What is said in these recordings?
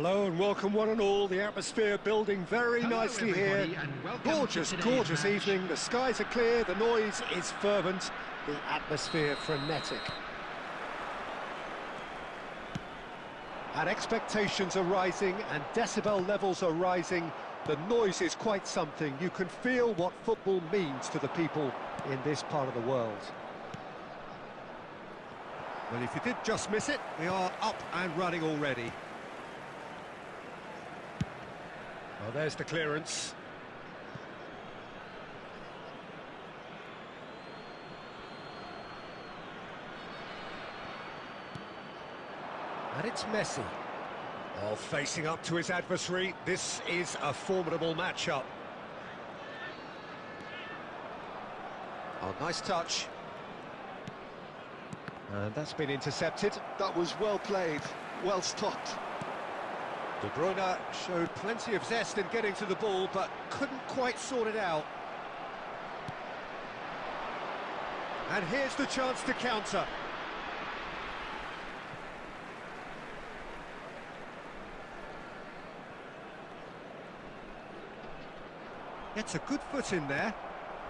Hello and welcome one and all. The atmosphere building very nicely here. Gorgeous, gorgeous evening. The skies are clear, the noise is fervent, the atmosphere frenetic. And expectations are rising and decibel levels are rising. The noise is quite something. You can feel what football means to the people in this part of the world. Well, if you did just miss it, we are up and running already. Well, there's the clearance. And it's Messi. Oh, facing up to his adversary, this is a formidable matchup. Oh, nice touch. And that's been intercepted. That was well played, well stopped. De Bruyne showed plenty of zest in getting to the ball, but couldn't quite sort it out. And here's the chance to counter. Gets a good foot in there.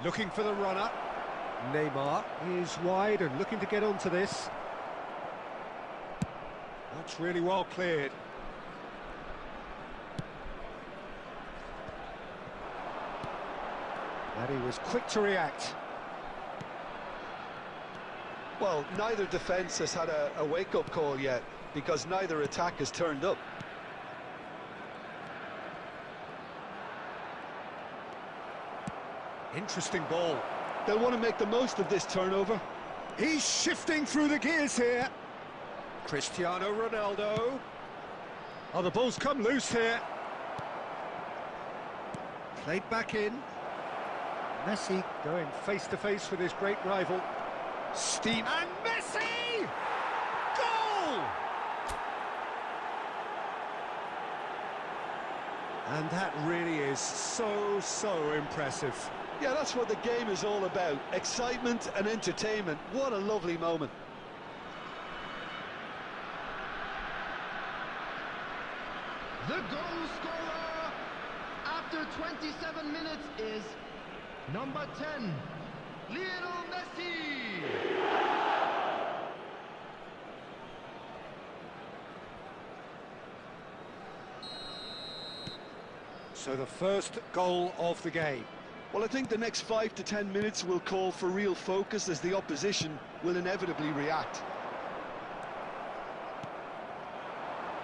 Looking for the runner. Neymar is wide and looking to get onto this. That's really well cleared. And he was quick to react. Well, neither defence has had a wake-up call yet, because neither attack has turned up. Interesting ball. They'll want to make the most of this turnover. He's shifting through the gears here. Cristiano Ronaldo. Oh, the ball's come loose here. Played back in. Messi going face-to-face with his great rival. Steam and Messi! Goal! And that really is so impressive. Yeah, that's what the game is all about. Excitement and entertainment. What a lovely moment. The goal scorer after 27 minutes is number 10, Lionel Messi. So the first goal of the game. Well, I think the next 5 to 10 minutes will call for real focus as the opposition will inevitably react.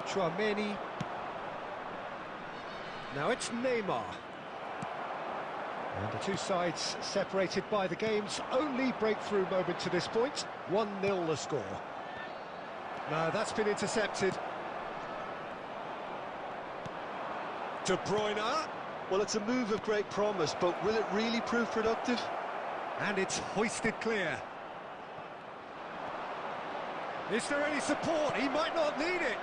Chouameni. Now it's Neymar. And the two sides separated by the game's only breakthrough moment to this point. 1-0 the score. No, that's been intercepted. De Bruyne. Well, it's a move of great promise, but will it really prove productive? And it's hoisted clear. Is there any support? He might not need it.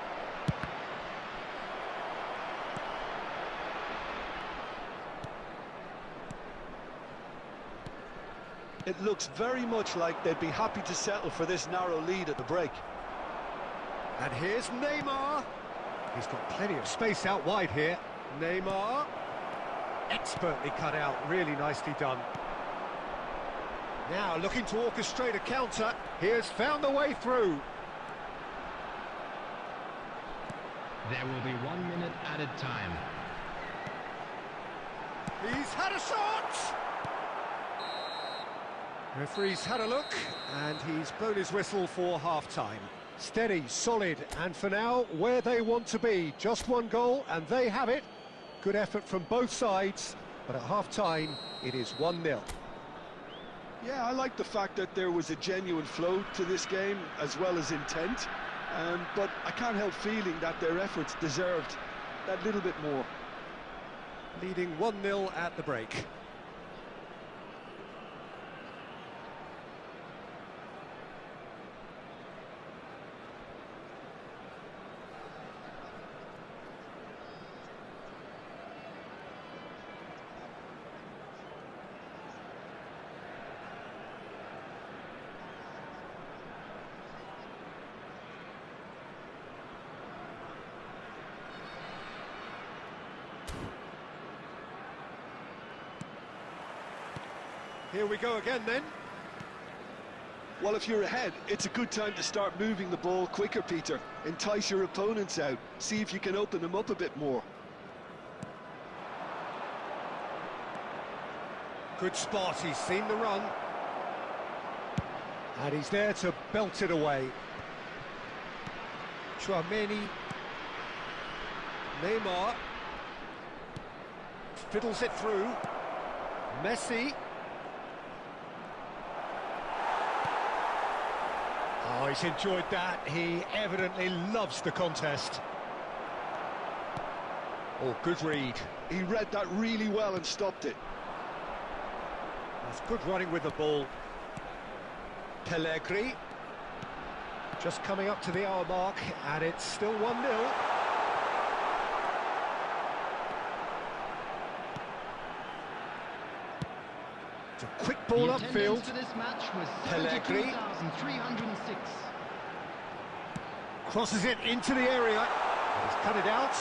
It looks very much like they'd be happy to settle for this narrow lead at the break. And here's Neymar. He's got plenty of space out wide here. Neymar. Expertly cut out, really nicely done. Now looking to orchestrate a counter. He has found the way through. There will be 1 minute added time. He's had a shot! Referee's had a look, and he's blown his whistle for half-time. Steady, solid, and for now, where they want to be. Just one goal, and they have it. Good effort from both sides, but at half-time, it is 1-0. Yeah, I like the fact that there was a genuine flow to this game, as well as intent. But I can't help feeling that their efforts deserved that little bit more. Leading 1-0 at the break. Here we go again then. Well, if you're ahead, it's a good time to start moving the ball quicker, Peter. Entice your opponents out. See if you can open them up a bit more. Good spot, he's seen the run. And he's there to belt it away. Chouameni. Neymar. Fiddles it through. Messi. Oh, he's enjoyed that. He evidently loves the contest. Oh, good read. He read that really well and stopped it. That's good running with the ball. Khelegaaa. Just coming up to the hour mark, and it's still 1-0. It's a quick ball upfield. Khelegaaa crosses it into the area. He's cut it out.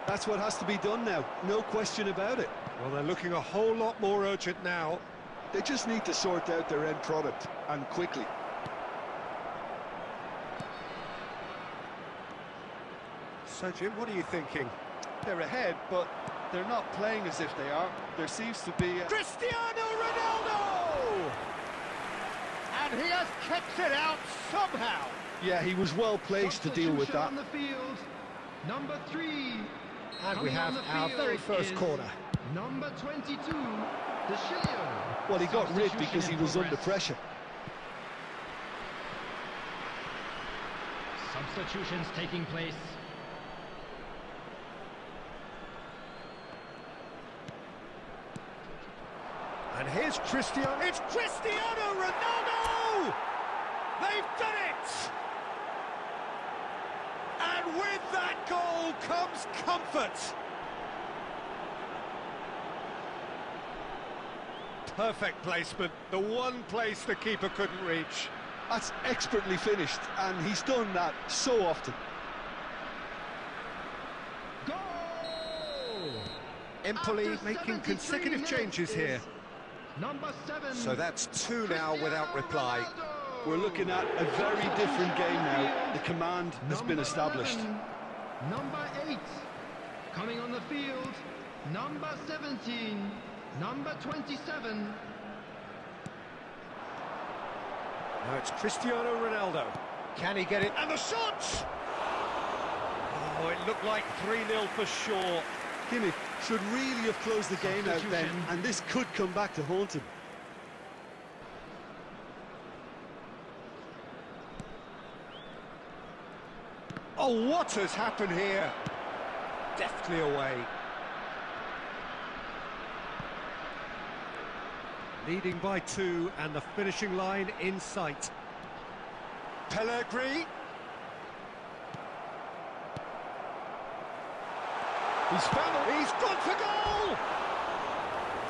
That's what has to be done now, no question about it. Well, they're looking a whole lot more urgent now. They just need to sort out their end product, and quickly. So, Jim, what are you thinking? They're ahead, but they're not playing as if they are. There seems to be Cristiano Ronaldo! And he has kept it out somehow. Yeah, he was well placed to deal with that. On the field, number 3. And we have our very first corner. Number 22, the Chilio. Well, he got rid because he was under pressure. Substitutions taking place. And here's Cristiano. It's Cristiano Ronaldo! They've done it! And with that goal comes comfort. Perfect placement, the one place the keeper couldn't reach. That's expertly finished, and he's done that so often. Goal! Empoli After making 73 consecutive changes here. Number 7. So that's 2 now without reply. We're looking at a very different game now. The command has been established. 11, number 8, coming on the field, number 17, number 27. Now it's Cristiano Ronaldo. Can he get it? And the shot! Oh, it looked like 3-0 for sure. Kimmich should really have closed the game out then, and this could come back to haunt him. Oh, what has happened here? Deftly away. Leading by 2, and the finishing line in sight. Khelegaaa. He's gone for goal!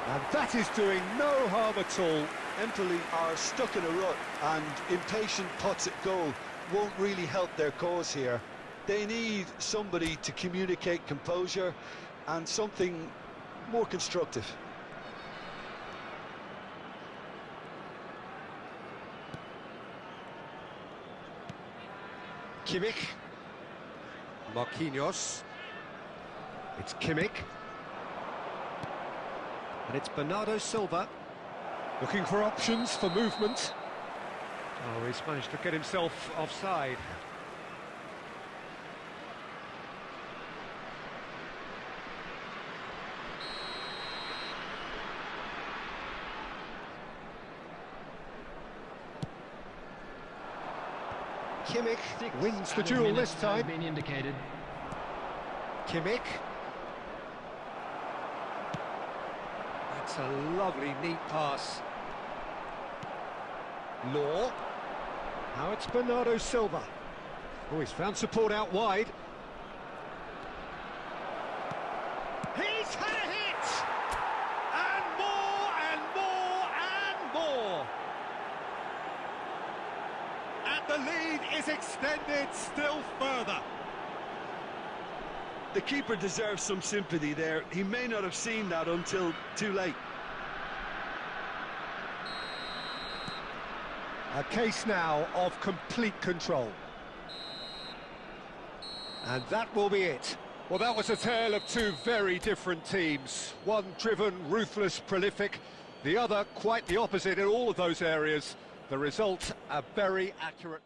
And that is doing no harm at all. Empoli are stuck in a rut, and impatient pots at goal won't really help their cause here. They need somebody to communicate composure and something more constructive. Kimmich. Marquinhos. It's Kimmich. And it's Bernardo Silva. Looking for options for movement. Oh, he's managed to get himself offside. Kimmich wins the duel this time. Been indicated. Kimmich. That's a lovely, neat pass. Law. Now it's Bernardo Silva. Oh, he's found support out wide. He's had a hit! And more, and more, and more! And the lead is extended still further. The keeper deserves some sympathy there. He may not have seen that until too late. A case now of complete control. And that will be it. Well, that was a tale of two very different teams. One driven, ruthless, prolific. The other quite the opposite in all of those areas. The result, a very accurate...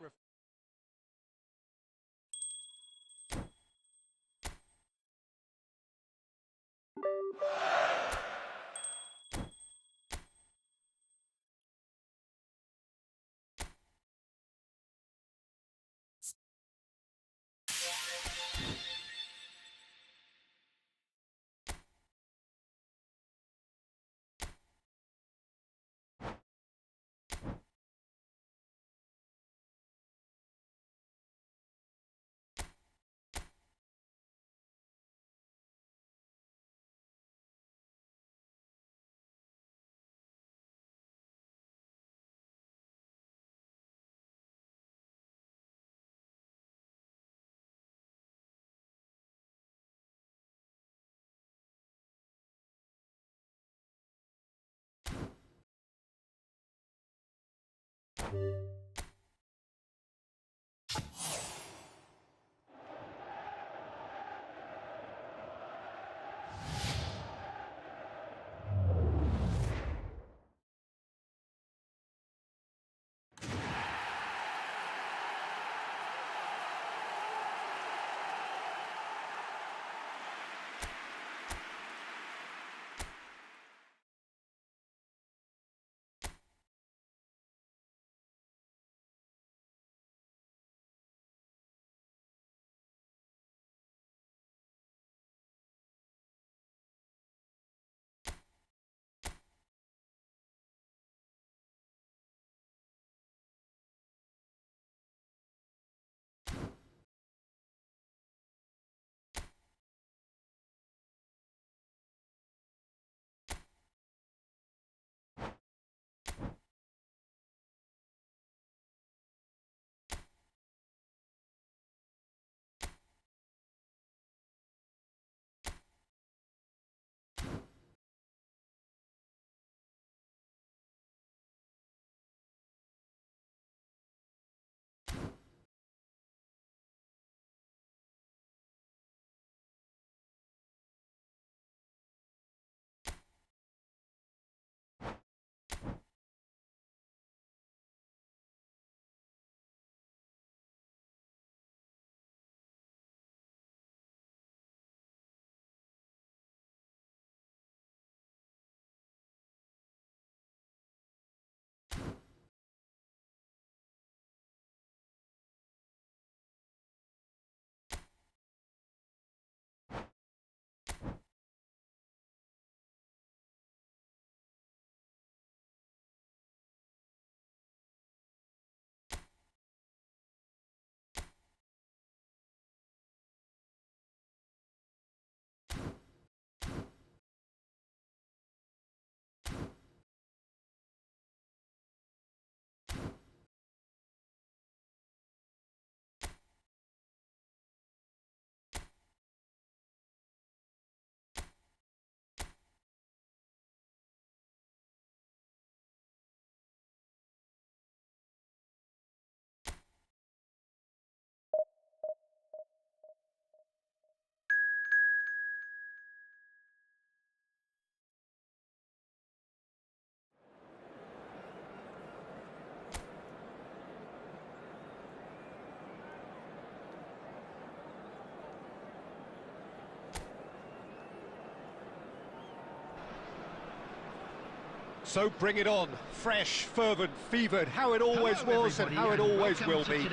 So bring it on, fresh, fervent, fevered, how it always was and how it always will be.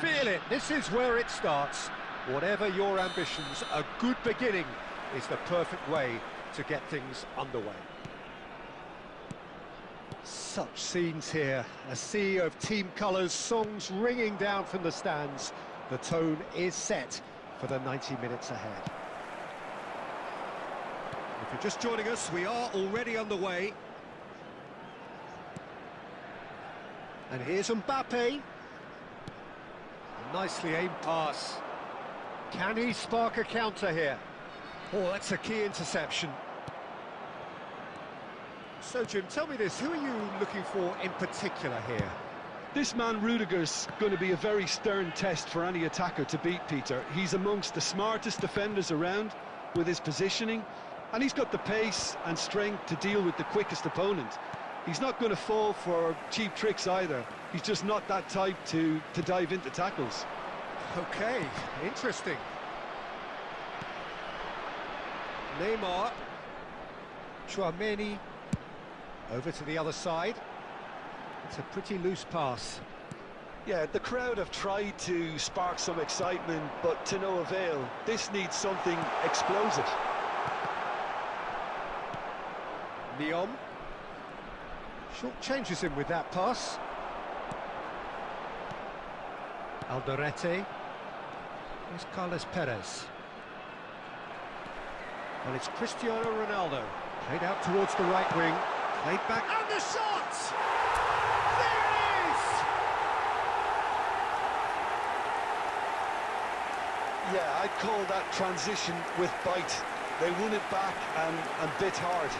Feel it, this is where it starts. Whatever your ambitions, a good beginning is the perfect way to get things underway. Such scenes here, a sea of team colours, songs ringing down from the stands. The tone is set for the 90 minutes ahead. If you're just joining us, we are already underway. And here's Mbappe. A nicely aimed pass. Can he spark a counter here? Oh, that's a key interception. So, Jim, tell me this, who are you looking for in particular here? This man Rudiger's going to be a very stern test for any attacker to beat, Peter. He's amongst the smartest defenders around with his positioning, and he's got the pace and strength to deal with the quickest opponent. He's not going to fall for cheap tricks either. He's just not that type to dive into tackles. Okay, interesting. Neymar. Tchouaméni. Over to the other side. It's a pretty loose pass. Yeah, the crowd have tried to spark some excitement, but to no avail. This needs something explosive. Neom. Short changes him with that pass. Alderete. Here's Carlos Perez. And it's Cristiano Ronaldo. Played out towards the right wing. Played back. And the shot! There it is! Yeah, I'd call that transition with bite. They won it back and bit hard.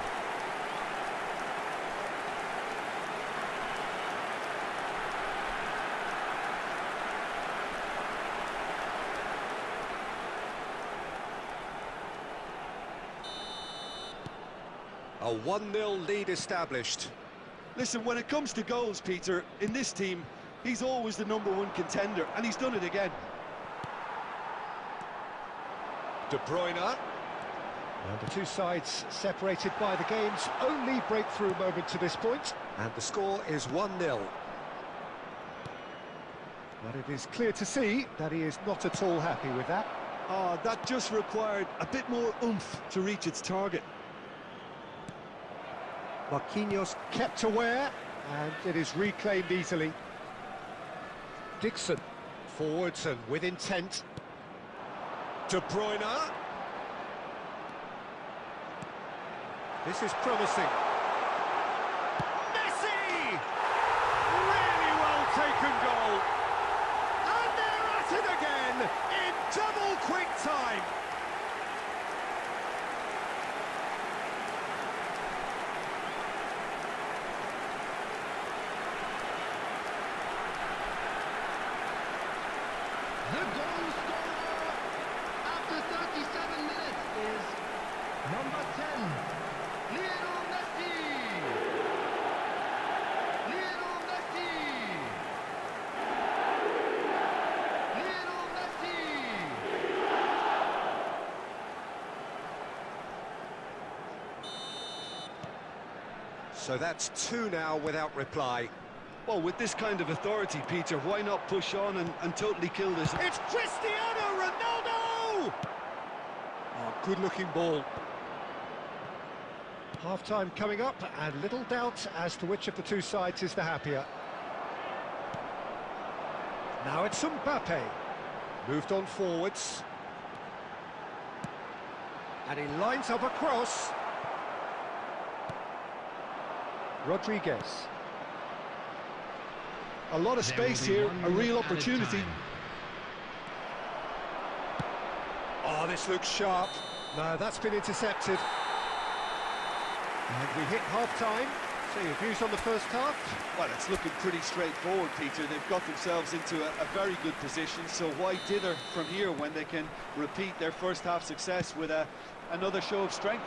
A 1-0 lead established. Listen, when it comes to goals, Peter, in this team, he's always the #1 contender, and he's done it again. De Bruyne. And the two sides separated by the game's only breakthrough moment to this point. And the score is 1-0. But it is clear to see that he is not at all happy with that. That just required a bit more oomph to reach its target. Marquinhos kept aware, and it is reclaimed easily. Dixon, forwards and with intent. De Bruyne. This is promising. Messi! Really well taken goal. And they're at it again in double quick time. The goal scorer after 37 minutes is number 10, Lionel Messi. Lionel Messi. Lionel Messi. So that's 2 now without reply. Well, with this kind of authority, Peter, why not push on and totally kill this? It's Cristiano Ronaldo! Oh, good-looking ball. Half-time coming up, and little doubt as to which of the two sides is the happier. Now it's Mbappe. Moved on forwards. And he lines up a cross. Rodriguez. A lot of space here, a real opportunity. Oh, this looks sharp. No, that's been intercepted. And we hit half-time. So your views on the first half? Well, it's looking pretty straightforward, Peter. They've got themselves into a very good position, so why dither from here when they can repeat their first half success with another show of strength?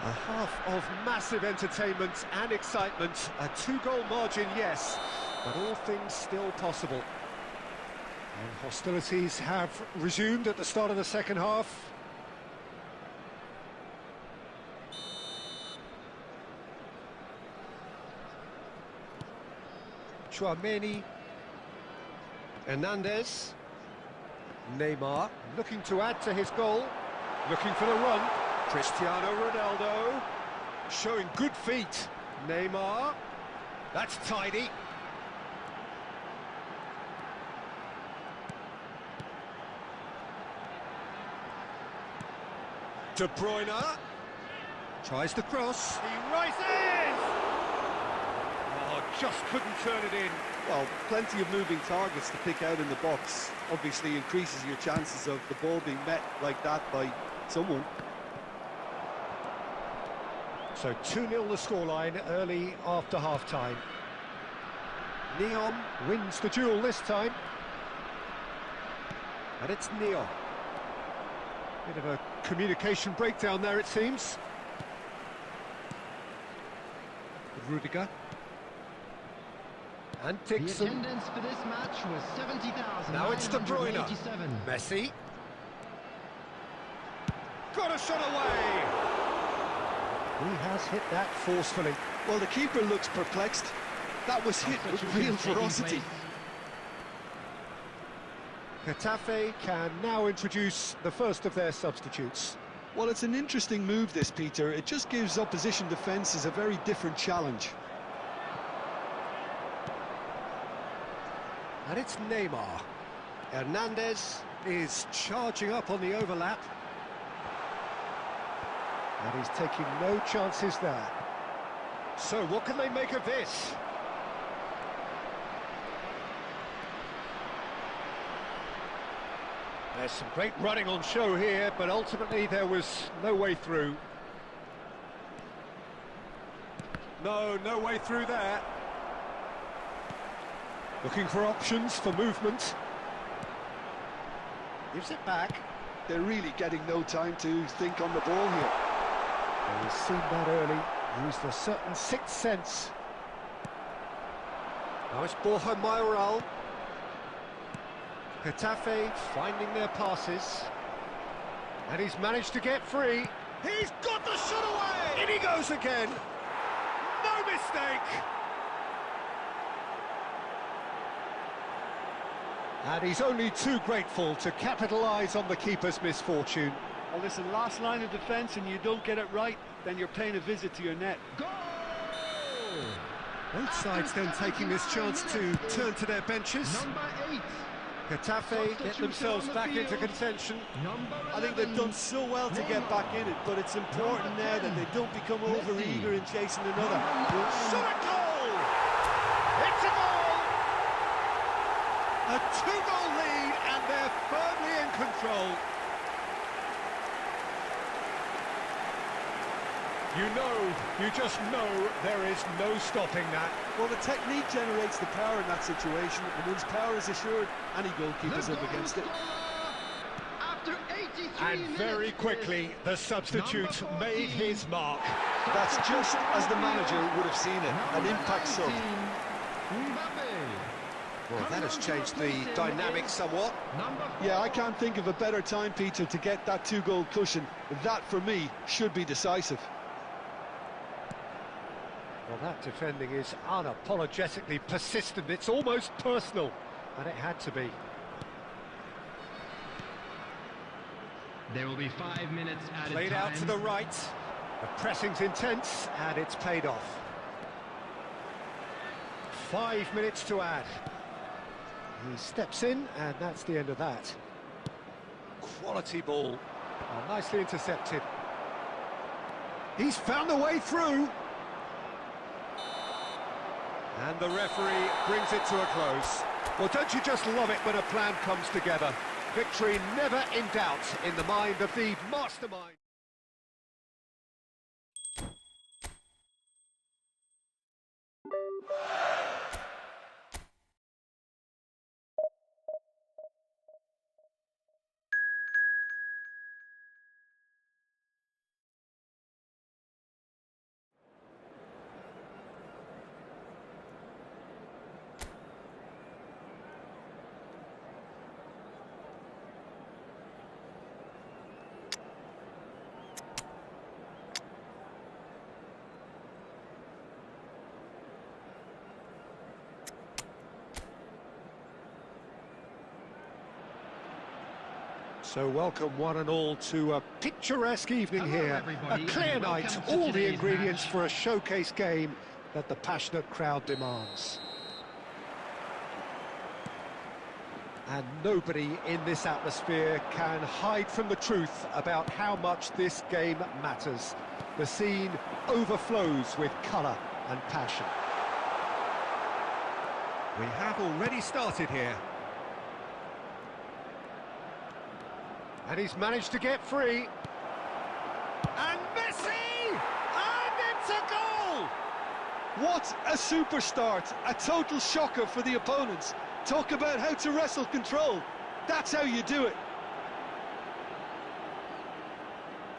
A half of massive entertainment and excitement. A 2-goal margin, yes, but all things still possible. And hostilities have resumed at the start of the second half. Tchouaméni. Hernandez. Neymar looking to add to his goal. Looking for the run. Cristiano Ronaldo, showing good feet. Neymar, that's tidy. De Bruyne, tries the cross. He rises! Oh, Oh, just couldn't turn it in. Well, plenty of moving targets to pick out in the box. Obviously increases your chances of the ball being met like that by someone. So 2-0 the scoreline early after half-time. Neon wins the duel this time. And it's Neon. Bit of a communication breakdown there, it seems. Rudiger. And The Dixon. attendance for this match was 70,000. Now it's De Bruyne. Messi. Got a shot away! He has hit that forcefully. Well, the keeper looks perplexed. That was hit with real ferocity. Getafe can now introduce the first of their substitutes. Well, it's an interesting move, this, Peter. It just gives opposition defences a very different challenge. And it's Neymar. Hernandez is charging up on the overlap. And he's taking no chances there. So what can they make of this? There's some great running on show here, but ultimately there was no way through. No way through there. Looking for options for movement. Gives it back. They're really getting no time to think on the ball here. He's seen that early, used a certain sixth sense. Now it's Borja Mayoral. Getafe finding their passes. And he's managed to get free. He's got the shot away! In he goes again! No mistake! And he's only too grateful to capitalise on the keeper's misfortune. Well, listen, last line of defence and you don't get it right, then you're paying a visit to your net. Goal! Both sides then taking this chance to turn to their benches. Number 8. Getafe get themselves back into contention. I think they've done so well to get back in it, but it's important now that they don't become over-eager in chasing another. Shot a goal! It's a goal! A 2-goal lead, and they're firmly in control. You just know there is no stopping that. Well, the technique generates the power in that situation, and once power is assured, any goalkeeper's up against it. After 83 And very quickly, the substitute made his mark. That's just as the manager would have seen it, an impact sub. Well, that has changed the dynamic somewhat. Yeah, I can't think of a better time, Peter, to get that 2-goal cushion. That, for me, should be decisive. Well, that defending is unapologetically persistent. It's almost personal, and it had to be. There will be 5 minutes added Played time. out to the right. The pressing's intense, and it's paid off. 5 minutes to add. He steps in, and that's the end of that. Quality ball. Oh, nicely intercepted. He's found the way through. And the referee brings it to a close. Well, don't you just love it when a plan comes together? Victory never in doubt in the mind of the mastermind. So welcome one and all to a picturesque evening Hello, here. everybody, A clear and night, welcome to all the today's ingredients match. for a showcase game that the passionate crowd demands. And nobody in this atmosphere can hide from the truth about how much this game matters. The scene overflows with colour and passion. We have already started here. And he's managed to get free. And Messi! And it's a goal! What a super start! A total shocker for the opponents. Talk about how to wrestle control. That's how you do it.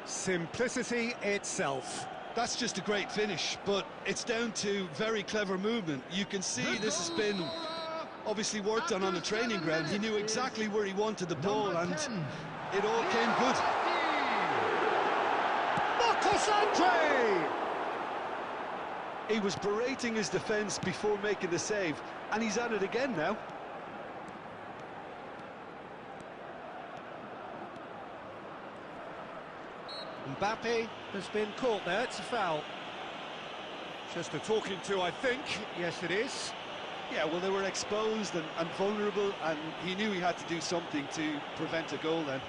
Simplicity itself. That's just a great finish, but it's down to very clever movement. You can see this has been obviously worked on the training ground. He knew exactly where he wanted the ball, and it all came good. Marcos Andre! He was berating his defence before making the save, and he's at it again now. Mbappe has been caught there, it's a foul. Just a talking to, I think. Yes, it is. Yeah, well, they were exposed and vulnerable, and he knew he had to do something to prevent a goal then.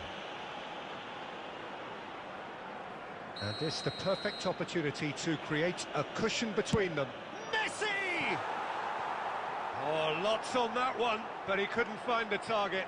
And this the perfect opportunity to create a cushion between them. Messi! Oh, lots on that one, but he couldn't find the target.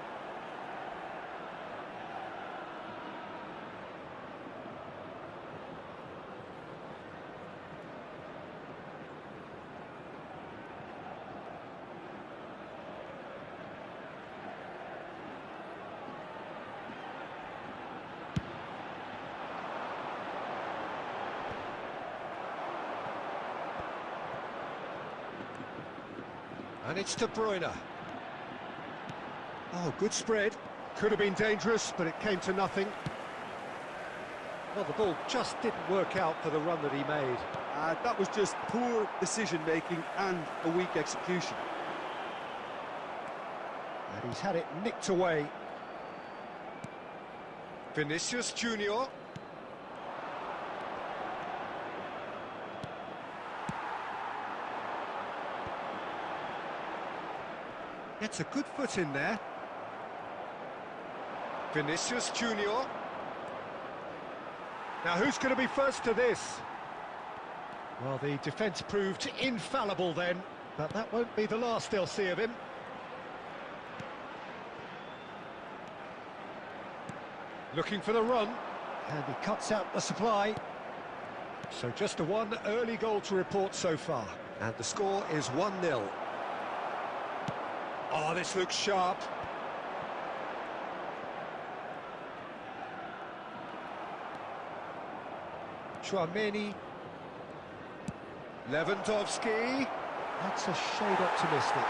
And it's De Bruyne. Oh, good spread. Could have been dangerous, but it came to nothing. Well, the ball just didn't work out for the run that he made. That was just poor decision-making and a weak execution. And he's had it nicked away. Vinicius Junior. Gets a good foot in there. Vinicius Junior. Now who's going to be first to this? Well, the defence proved infallible then, but that won't be the last they'll see of him. Looking for the run, and he cuts out the supply. So just a one early goal to report so far, and the score is 1-0. Oh, this looks sharp. Chouameni. Lewandowski. That's a shade optimistic.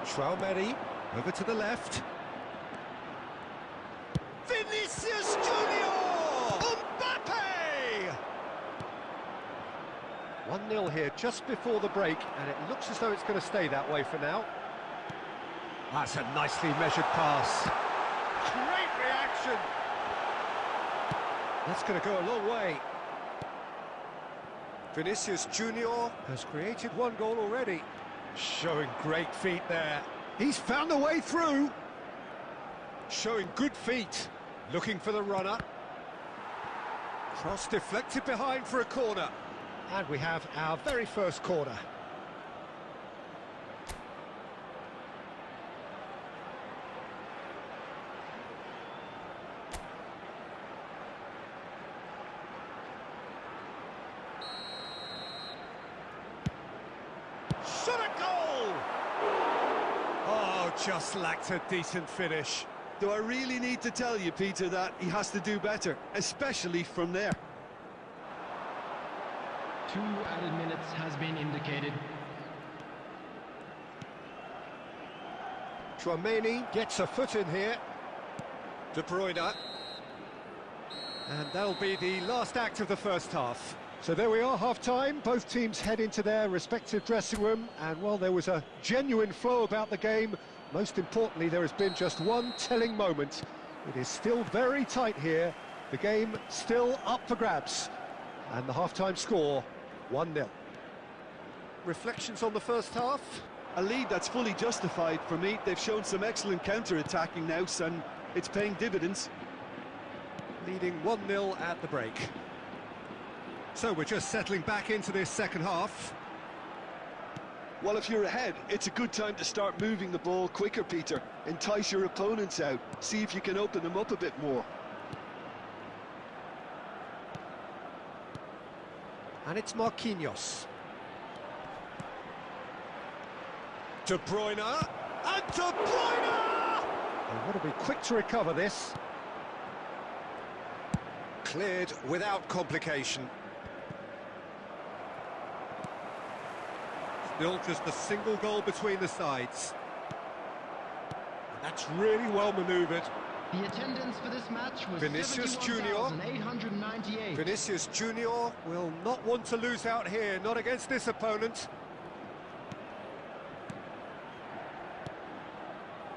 Chouameni. Over to the left. Vinicius Junior! Mbappe! 1-0 here just before the break, and it looks as though it's going to stay that way for now. That's a nicely measured pass. Great reaction! That's going to go a long way. Vinicius Junior has created one goal already. Showing great feet there. He's found a way through. Showing good feet. Looking for the runner. Cross deflected behind for a corner. And we have our very first corner. Shot a goal! Oh, just lacked a decent finish. Do I really need to tell you, Peter, that he has to do better, especially from there? 2 added minutes has been indicated. Chouameni gets a foot in here. De Bruyne. And that'll be the last act of the first half. So there we are, half-time. Both teams head into their respective dressing room. And while there was a genuine flow about the game, most importantly, there has been just one telling moment. It is still very tight here. The game still up for grabs. And the half-time score, 1-0. Reflections on the first half? A lead that's fully justified for me. They've shown some excellent counter-attacking now, and it's paying dividends. Leading 1-0 at the break. So we're just settling back into this second half. Well, if you're ahead, it's a good time to start moving the ball quicker, Peter. Entice your opponents out. See if you can open them up a bit more. And it's Marquinhos. De Bruyne, and De Bruyne! They've got to be quick to recover this. Cleared without complication. Still just a single goal between the sides. And that's really well manoeuvred. The attendance for this match was Vinicius Junior. 71,898. Vinicius Junior will not want to lose out here, not against this opponent.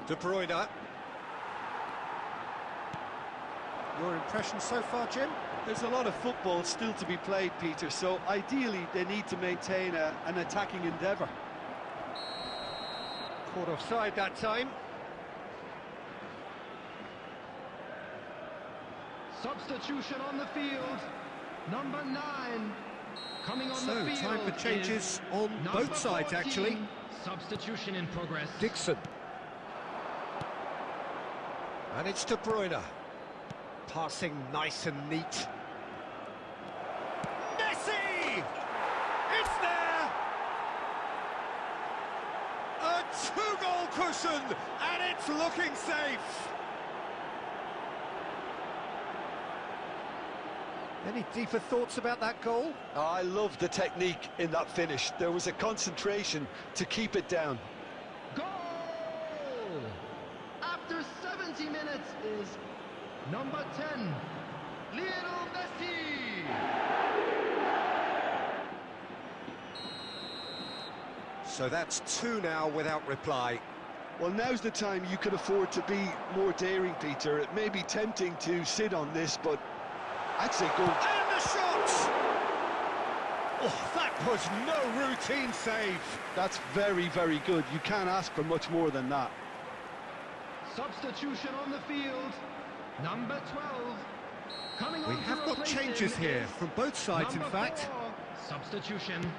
De Bruyne. Your impression so far, Jim? There's a lot of football still to be played, Peter, so ideally they need to maintain an attacking endeavour. Caught offside that time. Substitution on the field. Number 9 coming on the field. So, time for changes on both sides, 14. actually. Substitution in progress. Dixon. And it's De Bruyne. Passing nice and neat. Messi! It's there! A 2-goal cushion, and it's looking safe. Any deeper thoughts about that goal? I love the technique in that finish. There was a concentration to keep it down. Goal! After 70 minutes is number 10, Lionel Messi. So that's 2 now without reply. Well, now's the time you can afford to be more daring, Peter. It may be tempting to sit on this, but I'd say go. And the shot! Oh, that was no routine save. That's very, very good. You can't ask for much more than that. Substitution on the field. Number 12. Coming on We to have got replace changes him here is from both sides, in number fact. 4. Substitution.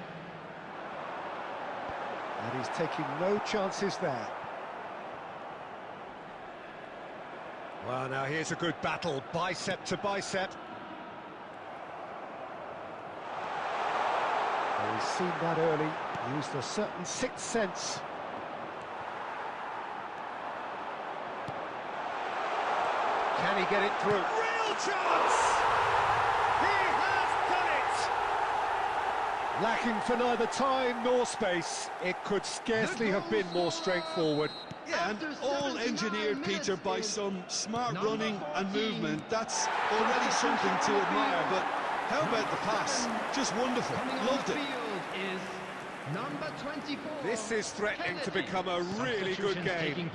And he's taking no chances there. Well, now here's a good battle, bicep to bicep. Well, he's seen that early, used a certain sixth sense. Can he get it through? Real chance! He has done it! Lacking for neither time nor space, it could scarcely have been more straightforward. Yeah, and all engineered, Peter, by some smart running and movement. That's already something to admire, but how about the pass? Just wonderful. Loved it. Is number 24. This is threatening to become a really good game.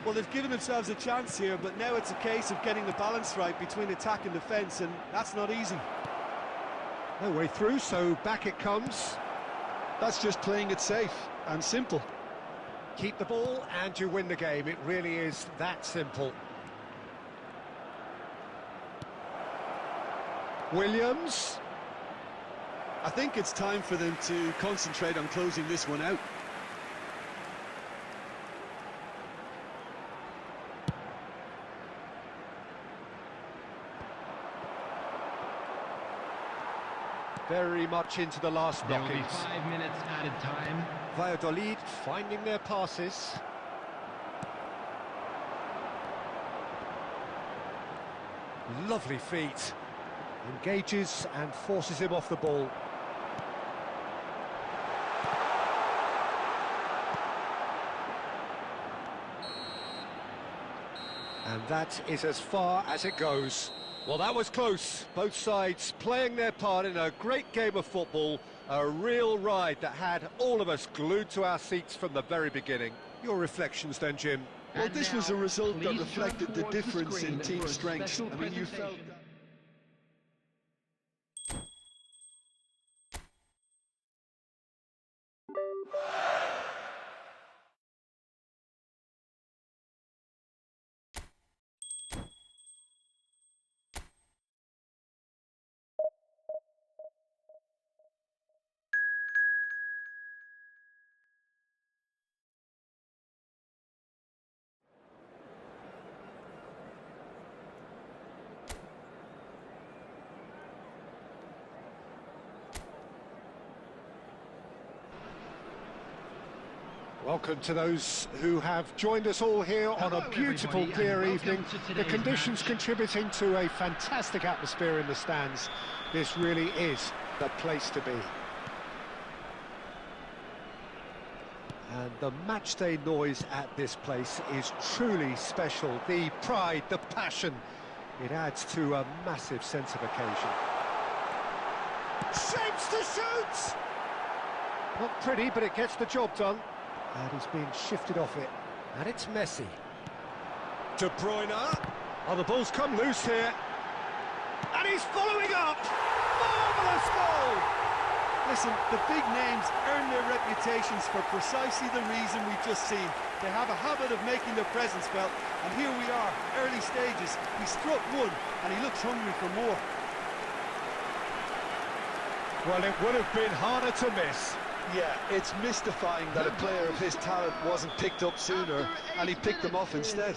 Well, they've given themselves a chance here, but now it's a case of getting the balance right between attack and defence, and that's not easy. No way through, so back it comes. That's just playing it safe and simple. Keep the ball and you win the game. It really is that simple. Williams. I think it's time for them to concentrate on closing this one out. Very much into the last There will be blockings. 5 minutes added time. Valladolid finding their passes. Lovely feet. Engages and forces him off the ball. And that is as far as it goes. Well, that was close. Both sides playing their part in a great game of football. A real ride that had all of us glued to our seats from the very beginning. Your reflections then, Jim? Well, this was a result that please reflected the turn towards the difference screen in team for a strength. special I mean, you felt presentation. that. Welcome to those who have joined us all here on a beautiful, everybody, clear and evening. welcome to The today's conditions match. contributing to a fantastic atmosphere in the stands. This really is the place to be. And the matchday noise at this place is truly special. The pride, the passion, it adds to a massive sense of occasion. Shapes to shoot! Not pretty, but it gets the job done. And he's been shifted off it. And it's Messi. De Bruyne. Oh, the ball's come loose here. And he's following up! Marvellous goal! Listen, the big names earn their reputations for precisely the reason we've just seen. They have a habit of making their presence felt, and here we are, early stages. He struck one, and he looks hungry for more. Well, it would have been harder to miss. Yeah, it's mystifying that a player of his talent wasn't picked up sooner, and he picked them off instead.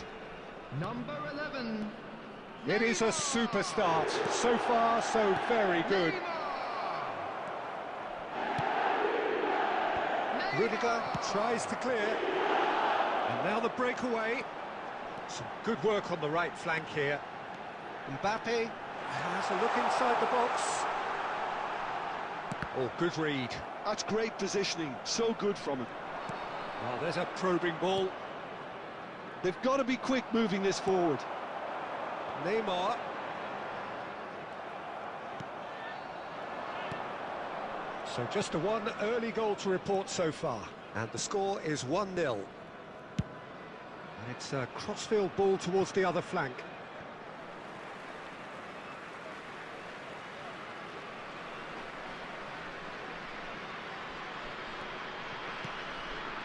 Number 11. It is a super start. So far, so very good. Rudiger tries to clear. And now the breakaway. Some good work on the right flank here. Mbappe has a look inside the box. Oh, good read. That's great positioning, so good from him. Well, there's a probing ball. They've got to be quick moving this forward. Neymar. So just one early goal to report so far. And the score is 1-0. And it's a crossfield ball towards the other flank.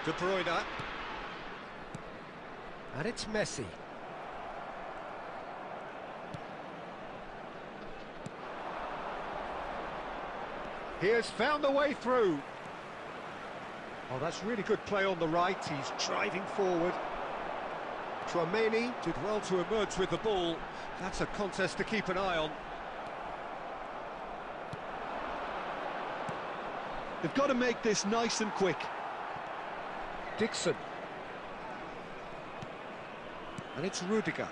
De Bruyne. And it's Messi. He has found the way through. Oh, that's really good play on the right. He's driving forward. Tchouaméni did well to emerge with the ball. That's a contest to keep an eye on. They've got to make this nice and quick. Dixon. And it's Rudiger.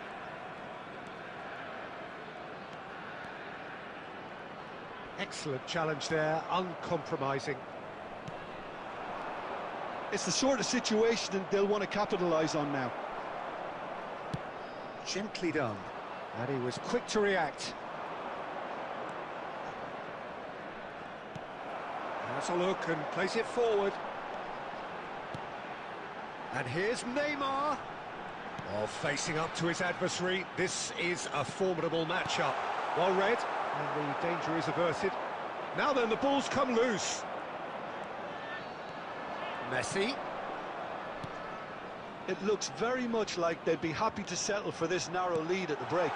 Excellent challenge there, uncompromising. It's the sort of situation that they'll want to capitalise on now. Gently done. And he was quick to react. Has a look and plays it forward. And here's Neymar. Oh, facing up to his adversary. This is a formidable matchup. Well read, and the danger is averted. Now then, the ball's come loose. Messi. It looks very much like they'd be happy to settle for this narrow lead at the break.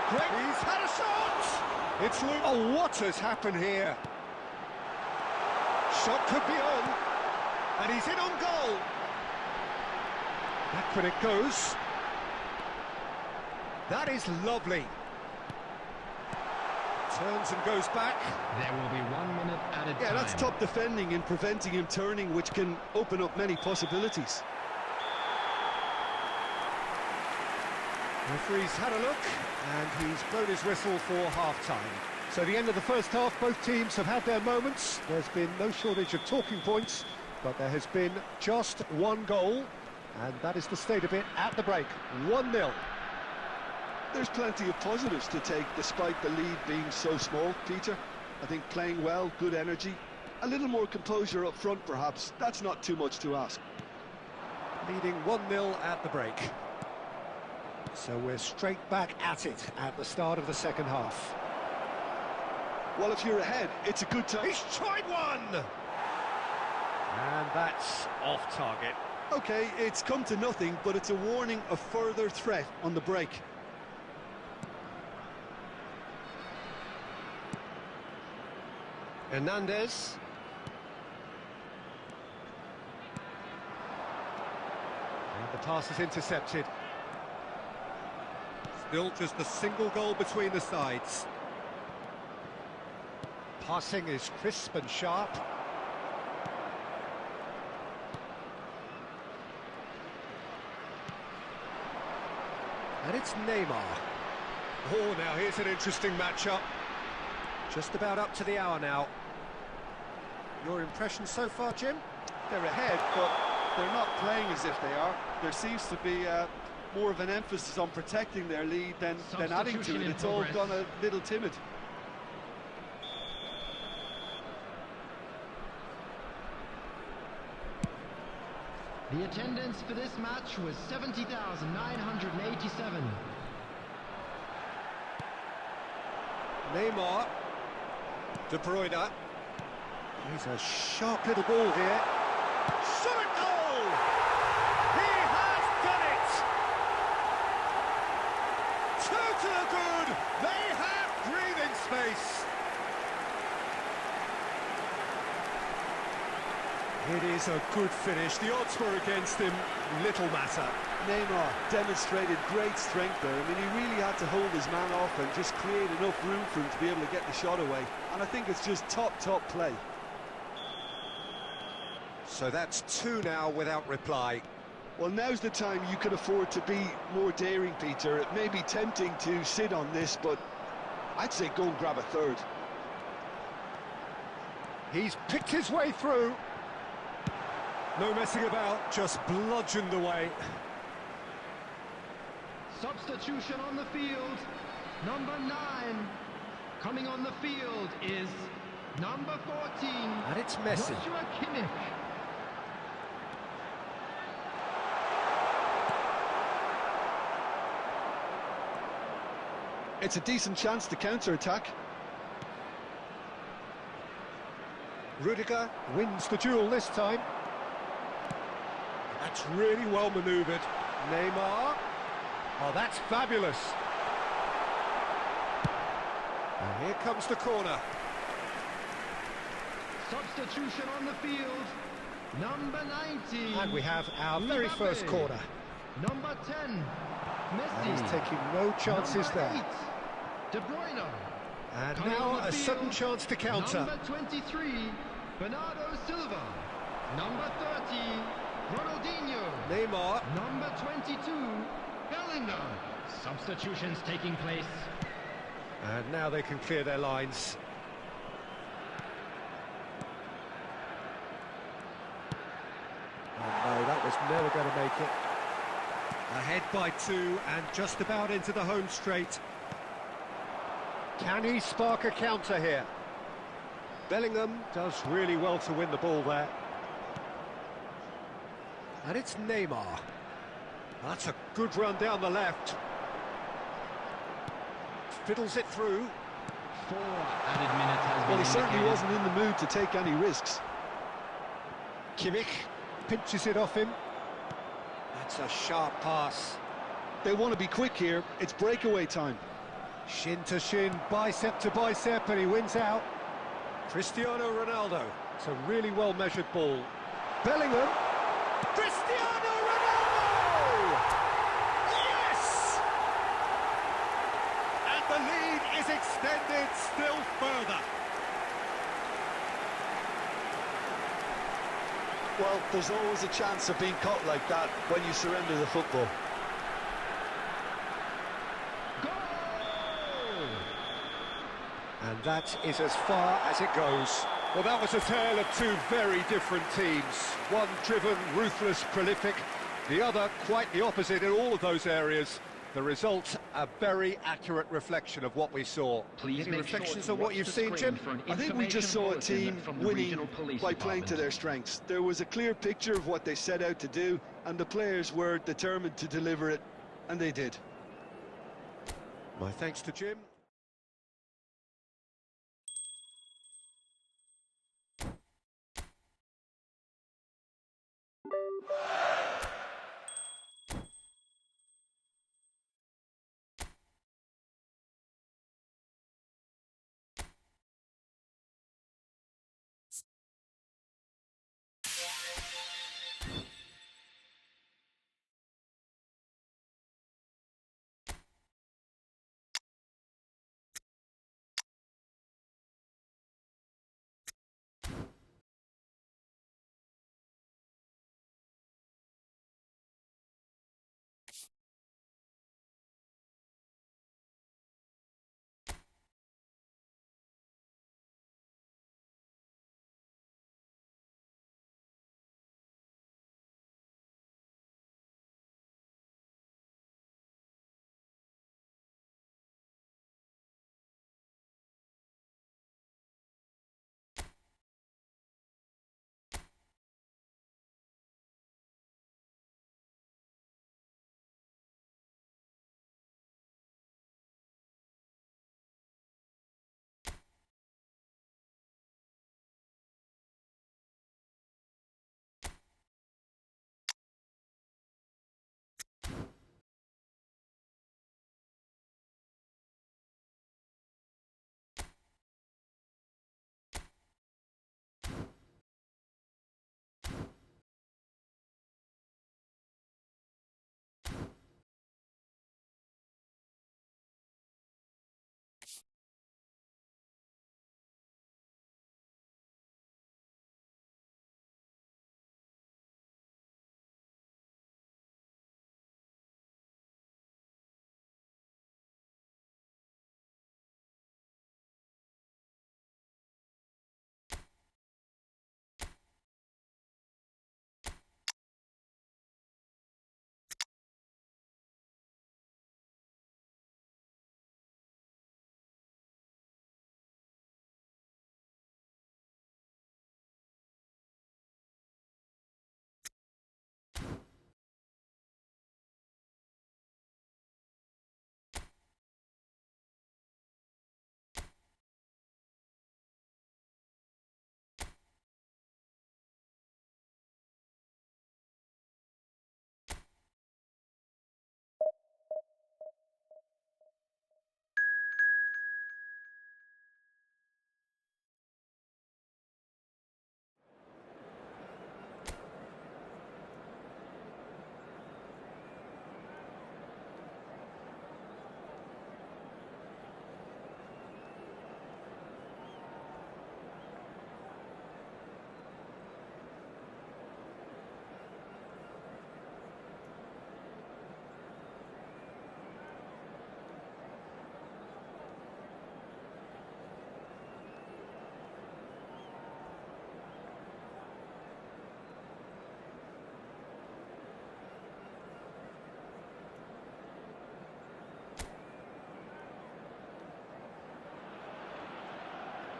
Great. He's had a shot! It's loose. Oh, what has happened here? Shot could be on. And he's in on goal. Back when it goes. That is lovely. Turns and goes back. There will be 1 minute added time. Yeah, that's top defending and preventing him turning, which can open up many possibilities. Referee's had a look, and he's blown his whistle for half-time. So the end of the first half, both teams have had their moments. There's been no shortage of talking points, but there has been just one goal, and that is the state of it at the break. 1-0. There's plenty of positives to take despite the lead being so small, Peter. I think playing well, good energy, a little more composure up front perhaps. That's not too much to ask. Leading 1-0 at the break. So we're straight back at it at the start of the second half. Well, if you're ahead, it's a good time. He's tried one! And that's off target. Okay, it's come to nothing, but it's a warning of further threat on the break. Hernandez. And the pass is intercepted. Still just a single goal between the sides. Passing is crisp and sharp. And it's Neymar. Oh, now here's an interesting matchup. Just about up to the hour now. Your impression so far, Jim? They're ahead, but they're not playing as if they are. There seems to be more of an emphasis on protecting their lead than adding to it. It's all gone a little timid. The attendance for this match was 70,987. Neymar. De Bruyne. He's a sharp little ball here. Shot at goal! He has done it! Two to the good! They have breathing space! It is a good finish. The odds were against him. Little matter. Neymar demonstrated great strength there. I mean, he really had to hold his man off and just create enough room for him to be able to get the shot away. And I think it's just top play. So that's two now without reply. Well, now's the time you can afford to be more daring, Peter. It may be tempting to sit on this, but I'd say go and grab a third. He's picked his way through. No messing about, just bludgeoned away. Substitution on the field. Number 9. Coming on the field is number 14. And it's Messi. Joshua Kimmich. It's a decent chance to counter-attack. Rudiger wins the duel this time. That's really well manoeuvred. Neymar. Oh, that's fabulous. And here comes the corner. Substitution on the field. Number 19. And we have our very first corner. Number 10. Messi. And he's taking no chances Number there. 8. De Bruyne. And Coming now on the a field, sudden chance to counter. Number 23. Bernardo Silva. Number 30. Ronaldinho. Neymar. Number 22. Bellingham. Substitutions taking place. And now they can clear their lines. Oh no, that was never going to make it. Ahead by 2 and just about into the home straight. Can he spark a counter here? Bellingham does really well to win the ball there. And it's Neymar. That's a good run down the left. Fiddles it through. 4 added minutes has been Well, he certainly indicated. wasn't in the mood to take any risks. Kimmich pinches it off him. That's a sharp pass. They want to be quick here. It's breakaway time. Shin to shin, bicep to bicep, and he wins out. Cristiano Ronaldo. It's a really well-measured ball. Bellingham. Cristiano Ronaldo! Yes! And the lead is extended still further. Well, there's always a chance of being caught like that when you surrender the football. And that is as far as it goes. Well, that was a tale of two very different teams. One driven, ruthless, prolific. The other quite the opposite in all of those areas. The result, a very accurate reflection of what we saw. Please Any make sure reflections to on what watch you've the seen, screen Jim? for an I think we just saw a information team bulletin from the winning regional police by playing to department. their strengths. There was a clear picture of what they set out to do, and the players were determined to deliver it, and they did. My thanks to Jim.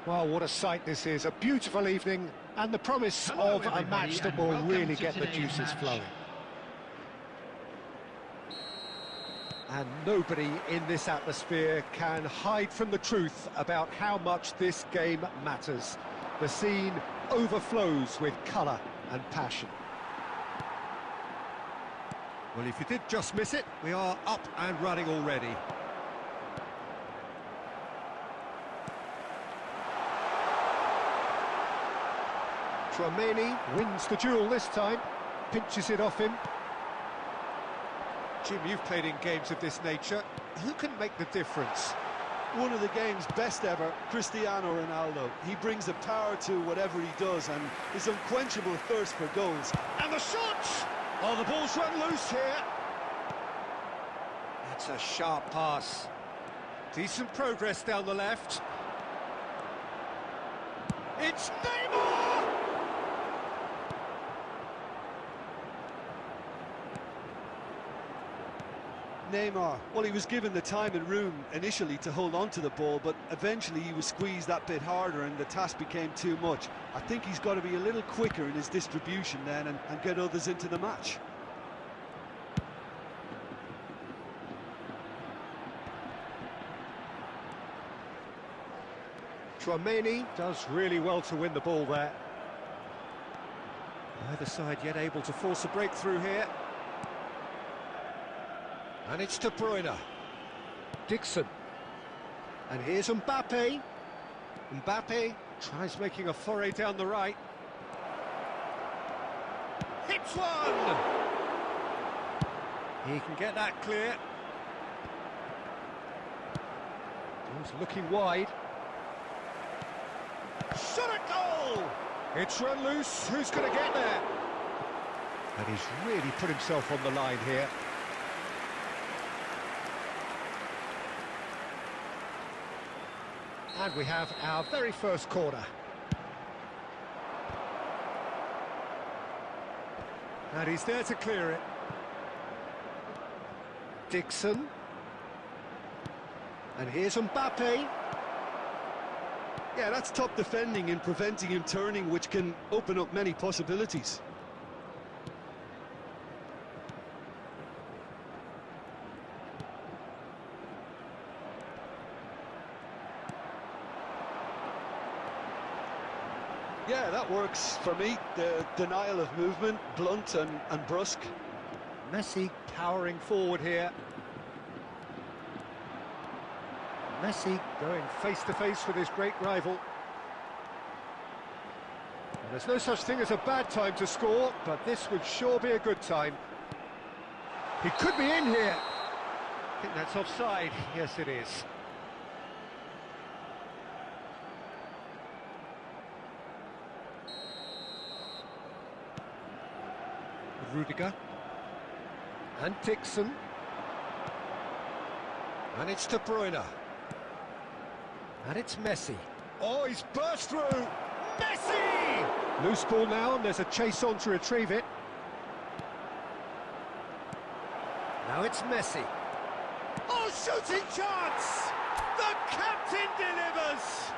Well, what a sight this is. A beautiful evening and the promise Hello, of a everybody, match that and will welcome really to get the today's juices match. flowing. And nobody in this atmosphere can hide from the truth about how much this game matters. The scene overflows with colour and passion. Well, if you did just miss it, we are up and running already. Trameni wins the duel this time, pinches it off him. Jim, you've played in games of this nature. Who can make the difference? One of the game's best ever, Cristiano Ronaldo. He brings a power to whatever he does and his unquenchable thirst for goals. And the shot! Oh, the ball's run loose here. That's a sharp pass. Decent progress down the left. It's Neymar! Neymar, well, he was given the time and room initially to hold on to the ball, but eventually he was squeezed that bit harder and the task became too much. I think he's got to be a little quicker in his distribution then and get others into the match. Trameni does really well to win the ball there. Neither side yet able to force a breakthrough here. And it's De Bruyne. Dixon. And here's Mbappe. Mbappe tries making a foray down the right. Hits one! He can get that clear. He's looking wide. Shot at goal! It's run loose. Who's going to get there? And he's really put himself on the line here. And we have our very first corner. And he's there to clear it. Dixon. And here's Mbappe. Yeah, that's top defending and preventing him turning, which can open up many possibilities. Yeah, that works for me. The denial of movement, blunt and brusque. Messi powering forward here. Messi going face-to-face with his great rival. And there's no such thing as a bad time to score, but this would sure be a good time. He could be in here. I think that's offside. Yes, it is. Rudiger. And Dixon. And it's De Bruyne. And it's Messi. Oh, he's burst through! Messi! Loose ball now, and there's a chase on to retrieve it. Now it's Messi. Oh, shooting chance! The captain delivers!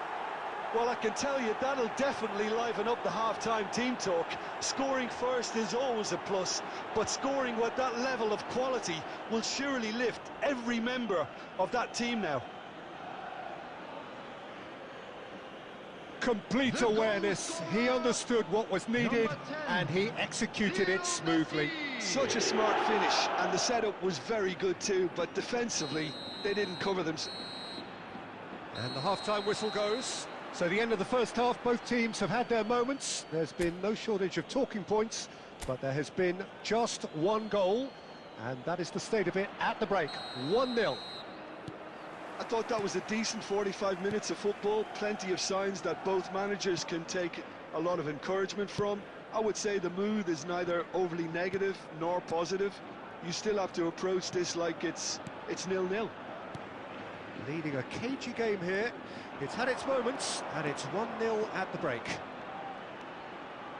Well, I can tell you, that'll definitely liven up the half-time team talk. Scoring first is always a plus, but scoring with that level of quality will surely lift every member of that team now. Complete awareness. He understood what was needed, and he executed it smoothly. Such a smart finish, and the setup was very good too, but defensively, they didn't cover them. And the half-time whistle goes. So the end of the first half, both teams have had their moments. There's been no shortage of talking points, but there has been just one goal, and that is the state of it at the break. 1-0. I thought that was a decent 45 minutes of football, plenty of signs that both managers can take a lot of encouragement from. I would say the mood is neither overly negative nor positive. You still have to approach this like it's 0-0. Leading a cagey game here. It's had its moments, and it's 1-0 at the break.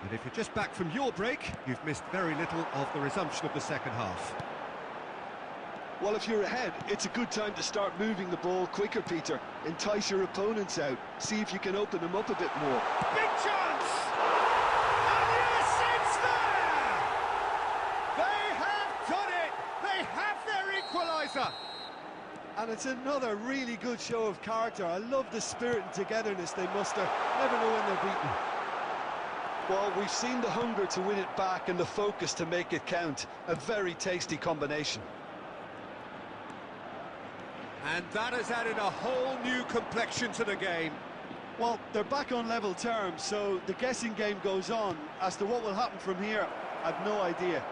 And if you're just back from your break, you've missed very little of the resumption of the second half. Well, if you're ahead, it's a good time to start moving the ball quicker, Peter. Entice your opponents out. See if you can open them up a bit more. Big chance! And yes, it's there! They have done it! They have their equaliser! And it's another really good show of character. I love the spirit and togetherness they muster. Never know when they're beaten. Well, we've seen the hunger to win it back and the focus to make it count. A very tasty combination. And that has added a whole new complexion to the game. Well, they're back on level terms, so the guessing game goes on. As to what will happen from here, I've no idea.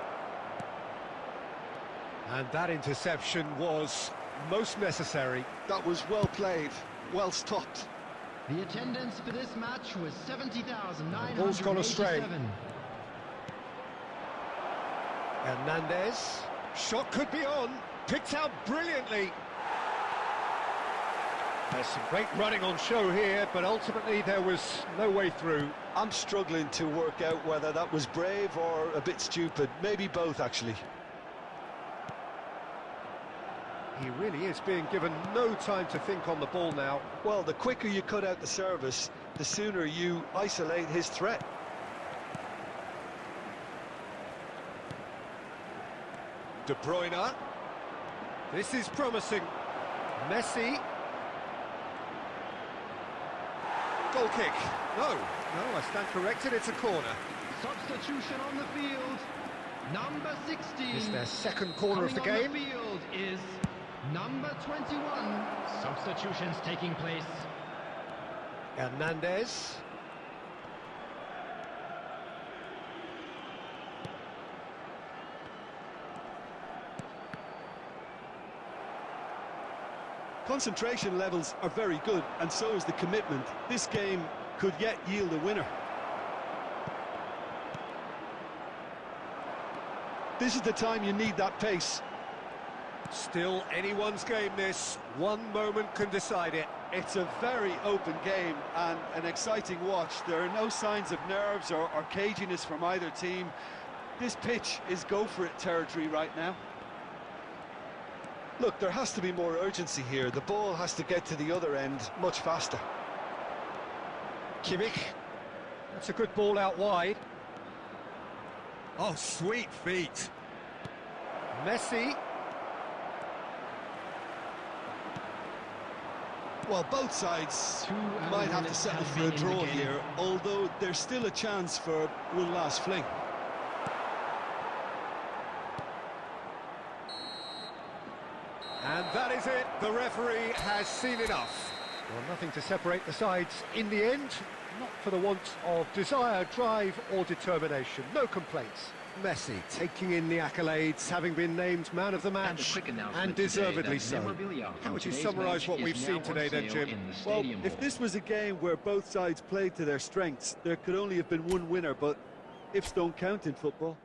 And that interception was most necessary. That was well played, well stopped. The attendance for this match was 70,987. Ball's gone astray. Hernandez. Shot could be on. Picked out brilliantly. There's some great running on show here, but ultimately there was no way through. I'm struggling to work out whether that was brave or a bit stupid. Maybe both, actually. He really is being given no time to think on the ball now. Well, the quicker you cut out the service, the sooner you isolate his threat. De Bruyne. This is promising. Messi. Goal kick. No, I stand corrected, it's a corner. Substitution on the field. Number 16. It's their second corner of the Coming game. on the field is number 21. Substitutions taking place. Hernandez. Concentration levels are very good, and so is the commitment. This game could yet yield a winner. This is the time you need that pace. Still anyone's game this. One moment can decide it. It's a very open game and an exciting watch. There are no signs of nerves or caginess from either team. This pitch is go-for-it territory right now. Look, there has to be more urgency here. The ball has to get to the other end much faster. Kimmich. That's a good ball out wide. Oh, sweet feet. Messi. Well, both sides might have to settle for a draw here, although there's still a chance for one last fling. And that is it. The referee has seen enough. Well, nothing to separate the sides in the end. Not for the want of desire, drive or determination. No complaints. Messi taking in the accolades, having been named man of the match, and deservedly so. How would you summarise what we've seen today then, Jim? Well, if this was a game where both sides played to their strengths, there could only have been one winner, but ifs don't count in football.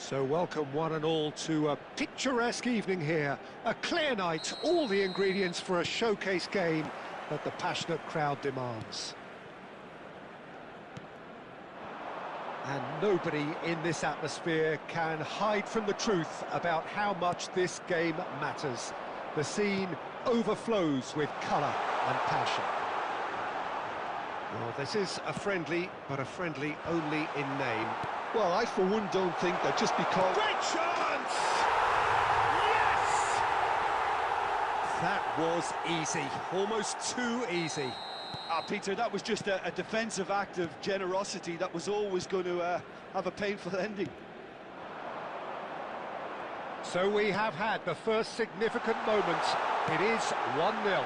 So welcome one and all to a picturesque evening here. A clear night, all the ingredients for a showcase game that the passionate crowd demands. And nobody in this atmosphere can hide from the truth about how much this game matters. The scene overflows with colour and passion. Well, this is a friendly, but a friendly only in name. Well, I for one don't think that just because... Great chance! Yes! That was easy, almost too easy. Peter, that was just a defensive act of generosity that was always going to have a painful ending. So we have had the first significant moment. It is 1-0.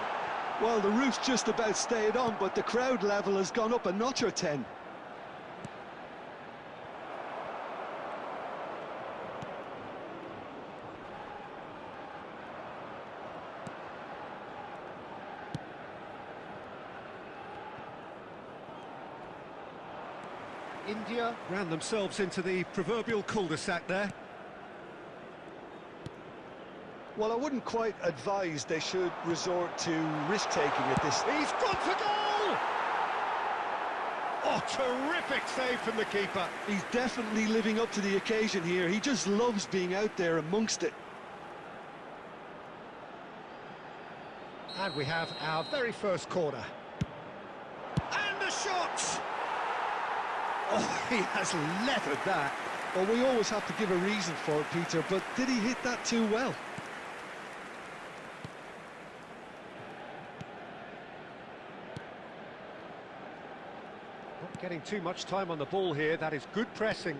Well, the roof's just about stayed on, but the crowd level has gone up a notch or 10. India ran themselves into the proverbial cul-de-sac there. Well, I wouldn't quite advise they should resort to risk-taking at this... He's gone for goal! Oh, terrific save from the keeper. He's definitely living up to the occasion here. He just loves being out there amongst it. And we have our very first corner. And the shot! Oh, he has leathered that. Well, we always have to give a reason for it, Peter, but did he hit that too well? Not getting too much time on the ball here. That is good pressing.